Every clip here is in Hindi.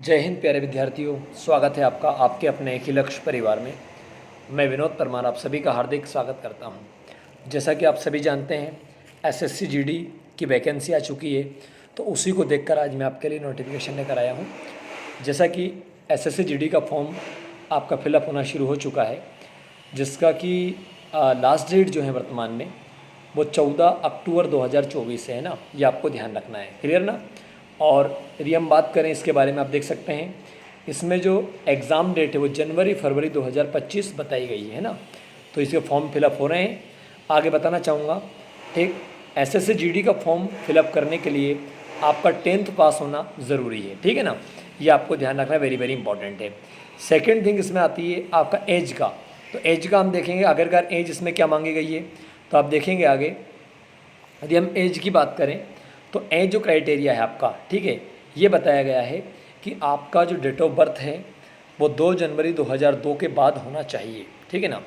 जय हिंद प्यारे विद्यार्थियों, स्वागत है आपका आपके अपने एक ही लक्ष्य परिवार में। मैं विनोद परमार आप सभी का हार्दिक स्वागत करता हूं। जैसा कि आप सभी जानते हैं, एसएससी जीडी की वैकेंसी आ चुकी है, तो उसी को देखकर आज मैं आपके लिए नोटिफिकेशन लेकर आया हूं। जैसा कि एसएससी जीडी का फॉर्म आपका फिलअप होना शुरू हो चुका है, जिसका कि लास्ट डेट जो है वर्तमान में वो 14 अक्टूबर 2024 है ना, ये आपको ध्यान रखना है। क्लियर ना। और यदि हम बात करें इसके बारे में, आप देख सकते हैं इसमें जो एग्ज़ाम डेट है वो जनवरी-फरवरी 2025 बताई गई है ना। तो इसके फॉर्म फिलअप हो रहे हैं। आगे बताना चाहूँगा, एक एसएससी जीडी का फॉर्म फिलअप करने के लिए आपका 10th पास होना ज़रूरी है, ठीक है ना। ये आपको ध्यान रखना वेरी वेरी इंपॉर्टेंट है। सेकेंड थिंग इसमें आती है आपका एज का। तो एज का हम देखेंगे, आखिरकार एज इसमें क्या मांगी गई है, तो आप देखेंगे आगे। यदि हम एज की बात करें तो एज जो क्राइटेरिया है आपका, ठीक है, ये बताया गया है कि आपका जो डेट ऑफ बर्थ है वो 2 जनवरी 2002 के बाद होना चाहिए, ठीक है ना।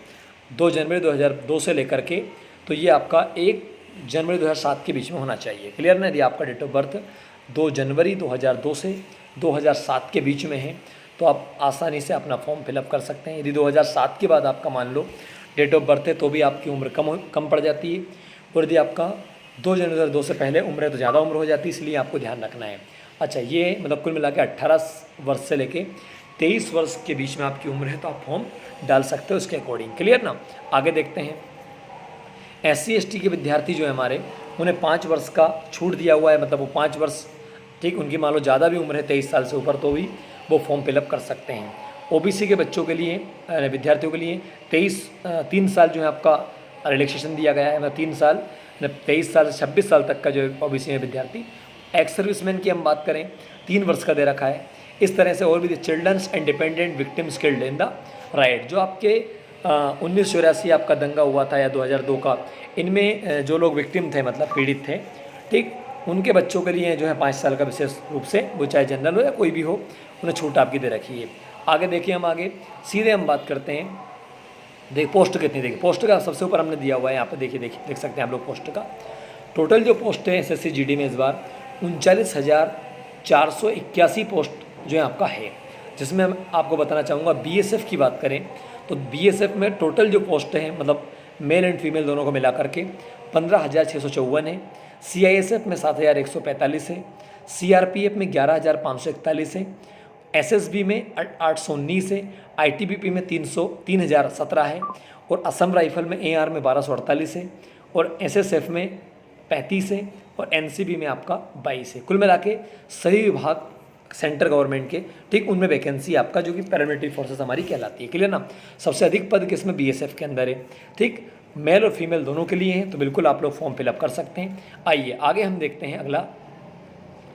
2 जनवरी 2002 से लेकर के तो ये आपका 1 जनवरी 2007 के बीच में होना चाहिए। क्लियर ना। यदि आपका डेट ऑफ बर्थ 2 जनवरी 2002 से 2007 के बीच में है तो आप आसानी से अपना फॉर्म फिलअप कर सकते हैं। यदि 2007 के बाद आपका मान लो डेट ऑफ बर्थ है तो भी आपकी उम्र कम पड़ जाती है, और यदि आपका 2 जनवरी 2002 से पहले उम्र है तो ज़्यादा उम्र हो जाती है, इसलिए आपको ध्यान रखना है। अच्छा, ये मतलब कुल मिला के 18 वर्ष से लेके 23 वर्ष के बीच में आपकी उम्र है तो आप फॉर्म डाल सकते हो इसके अकॉर्डिंग। क्लियर ना। आगे देखते हैं, SC ST के विद्यार्थी जो है हमारे, उन्हें 5 वर्ष का छूट दिया हुआ है, मतलब वो 5 वर्ष, ठीक, उनकी मान लो ज़्यादा भी उम्र है 23 साल से ऊपर तो भी वो फॉर्म फिलअप कर सकते हैं। OBC के बच्चों के लिए, विद्यार्थियों के लिए 3 साल जो है आपका रिलैक्सेशन दिया गया है, मतलब 3 साल, 23 साल से 26 साल तक का जो OBC में विद्यार्थी। एक्स सर्विसमैन की हम बात करें 3 वर्ष का दे रखा है। इस तरह से और भी children's and dependent victim skilled in the right, जो आपके 1984 आपका दंगा हुआ था या 2002 का, इनमें जो लोग विक्टिम थे, मतलब पीड़ित थे, ठीक, उनके बच्चों के लिए जो है 5 साल का विशेष रूप से, वो चाहे जनरल हो या कोई भी हो, उन्हें छूट आपकी दे रखी है। आगे देखिए, हम आगे सीधे हम बात करते हैं। पोस्ट कितनी, देखिए पोस्ट का सबसे ऊपर हमने दिया हुआ है, यहाँ पे देखिए देख सकते हैं आप लोग पोस्ट का टोटल जो पोस्ट है एसएससी जीडी में इस बार 39,481 पोस्ट जो है आपका है। जिसमें मैं आपको बताना चाहूँगा, बीएसएफ की बात करें तो बीएसएफ में टोटल जो पोस्ट हैं, मतलब मेल एंड फीमेल दोनों को मिला करके 15,654 है। सीआईएसएफ में 7,145 है। सीआरपीएफ में 11,541 है। एसएसबी में 819 है। आईटीबीपी में 3,017 है। और असम राइफल में एआर में 1248 है। और एसएसएफ में 35 है। और एनसीबी में आपका 22 है। कुल मिला के सभी विभाग सेंट्रल गवर्नमेंट के, ठीक, उनमें वैकेंसी आपका जो कि पैरामिलिट्री फोर्सेस हमारी कहलाती है। क्लियर ना। सबसे अधिक पद किसमें, बीएसएफ के अंदर है, ठीक, मेल और फीमेल दोनों के लिए हैं, तो बिल्कुल आप लोग फॉर्म फिलअप कर सकते हैं। आइए आगे हम देखते हैं अगला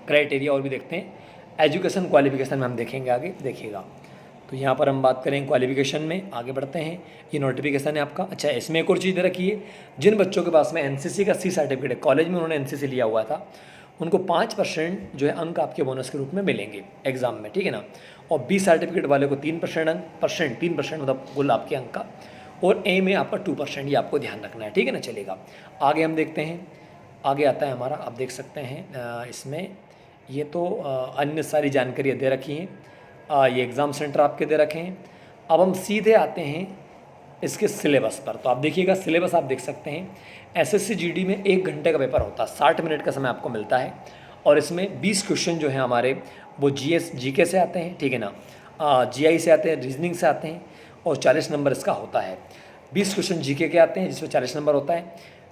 क्राइटेरिया और भी देखते हैं। एजुकेशन क्वालिफिकेशन में हम देखेंगे आगे, देखिएगा। तो यहाँ पर हम बात करें क्वालिफिकेशन में, आगे बढ़ते हैं। ये नोटिफिकेशन है आपका। अच्छा, इसमें एक और चीज़ दे रखी है, जिन बच्चों के पास में एनसीसी का सी सर्टिफिकेट है, कॉलेज में उन्होंने एनसीसी लिया हुआ था, उनको 5% जो है अंक आपके बोनस के रूप में मिलेंगे एग्जाम में, ठीक है ना। और बी सर्टिफिकेट वाले को 3% अंक, 3% मतलब कुल आपके अंक का, और ए में आपका 2%, ये आपको ध्यान रखना है, ठीक है ना। चलेगा, आगे हम देखते हैं। आगे आता है हमारा, आप देख सकते हैं इसमें ये तो अन्य सारी जानकारियाँ दे रखी हैं। ये एग्ज़ाम सेंटर आपके दे रखे हैं। अब हम सीधे आते हैं इसके सिलेबस पर। तो आप देखिएगा, सिलेबस आप देख सकते हैं। एसएससी जीडी में 1 घंटे का पेपर होता है, 60 मिनट का समय आपको मिलता है। और इसमें 20 क्वेश्चन जो हैं हमारे वो जीके से आते हैं, ठीक है ना, जीआई से आते हैं, रीजनिंग से आते हैं, और 40 नंबर इसका होता है। 20 क्वेश्चन जीके के आते हैं जिसमें 40 नंबर होता है।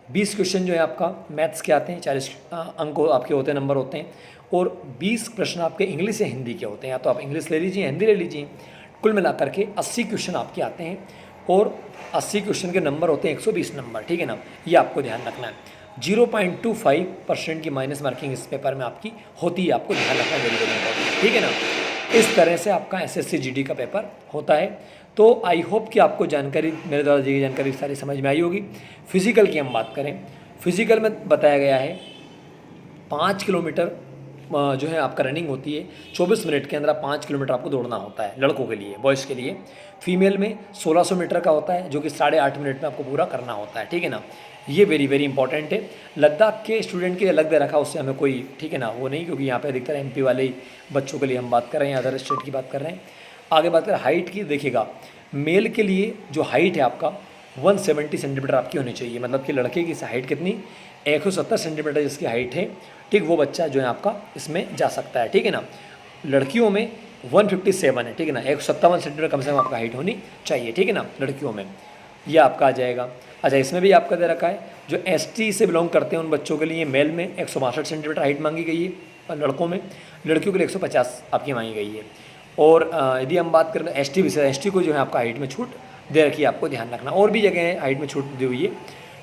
20 क्वेश्चन जो है आपका मैथ्स के आते हैं, 40 अंक आपके होते हैं, नंबर होते हैं। और 20 प्रश्न आपके इंग्लिश या हिंदी के होते हैं, या तो आप इंग्लिश ले लीजिए, हिंदी ले लीजिए। कुल मिलाकर के 80 क्वेश्चन आपके आते हैं, और 80 क्वेश्चन के नंबर होते हैं 120 नंबर, ठीक है ना। ये आपको ध्यान रखना है। 0.25% की माइनस मार्किंग इस पेपर में आपकी होती है, आपको ध्यान रखना है, वेरी वेरी इंपॉर्टेंट, ठीक है ना। इस तरह से आपका एसएससी जीडी का पेपर होता है। तो आई होप कि आपको जानकारी, मेरे द्वारा दी गई जानकारी सारी समझ में आई होगी। फिजिकल की हम बात करें, फिजिकल में बताया गया है 5 किलोमीटर जो है आपका रनिंग होती है 24 मिनट के अंदर आप 5 किलोमीटर आपको दौड़ना होता है लड़कों के लिए, बॉयज़ के लिए। फीमेल में 1600 मीटर का होता है जो कि 8.5 मिनट में आपको पूरा करना होता है, ठीक है ना। ये वेरी वेरी इंपॉर्टेंट है। लद्दाख के स्टूडेंट के लिए अलग दे रखा, उससे हमें कोई, ठीक है ना, वो नहीं, क्योंकि यहाँ पे अधिकतर MP वाले ही बच्चों के लिए हम बात कर रहे हैं, अदर स्टेट की बात कर रहे हैं। आगे बात करें हाइट की, देखिएगा मेल के लिए जो हाइट है आपका 170 सेंटीमीटर आपकी होनी चाहिए, मतलब कि लड़के की हाइट कितनी, 170 सेंटीमीटर जिसकी हाइट है, ठीक, वो बच्चा जो है आपका इसमें जा सकता है, ठीक है ना। लड़कियों में 157 है, ठीक है ना, 157 सेंटीमीटर कम से कम आपका हाइट होनी चाहिए, ठीक है ना, लड़कियों में। ये आपका आ जाएगा। अच्छा, इसमें भी आपका दे रखा है जो ST से बिलोंग करते हैं उन बच्चों के लिए मेल में 162 सेंटीमीटर हाइट मांगी गई है, और लड़कों में, लड़कियों के लिए 150 आपकी मांगी गई है। और यदि हम बात करें ST विषय, ST को जो है आपका हाइट में छूट दे रखी है, आपको ध्यान रखना। और भी जगह है हाइट में छूट दी हुई है,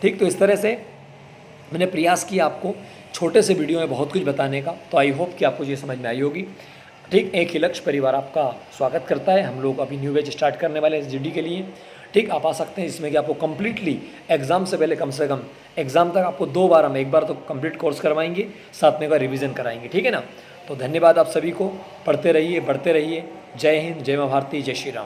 ठीक। तो इस तरह से मैंने प्रयास किया आपको छोटे से वीडियो में बहुत कुछ बताने का, तो आई होप कि आपको ये समझ में आई होगी, ठीक। एक ही लक्ष्य परिवार आपका स्वागत करता है। हम लोग अभी न्यू बैच स्टार्ट करने वाले हैं SGD के लिए, ठीक। आप आ सकते हैं, जिसमें कि आपको कम्प्लीटली एग्ज़ाम से पहले कम से कम एग्ज़ाम तक आपको 2 बार हम, एक बार तो कंप्लीट कोर्स करवाएंगे, साथ में एक बार रिवीजन कराएंगे, ठीक है ना। तो धन्यवाद आप सभी को, पढ़ते रहिए, बढ़ते रहिए। जय हिंद, जय माँ भारती, जय श्री राम।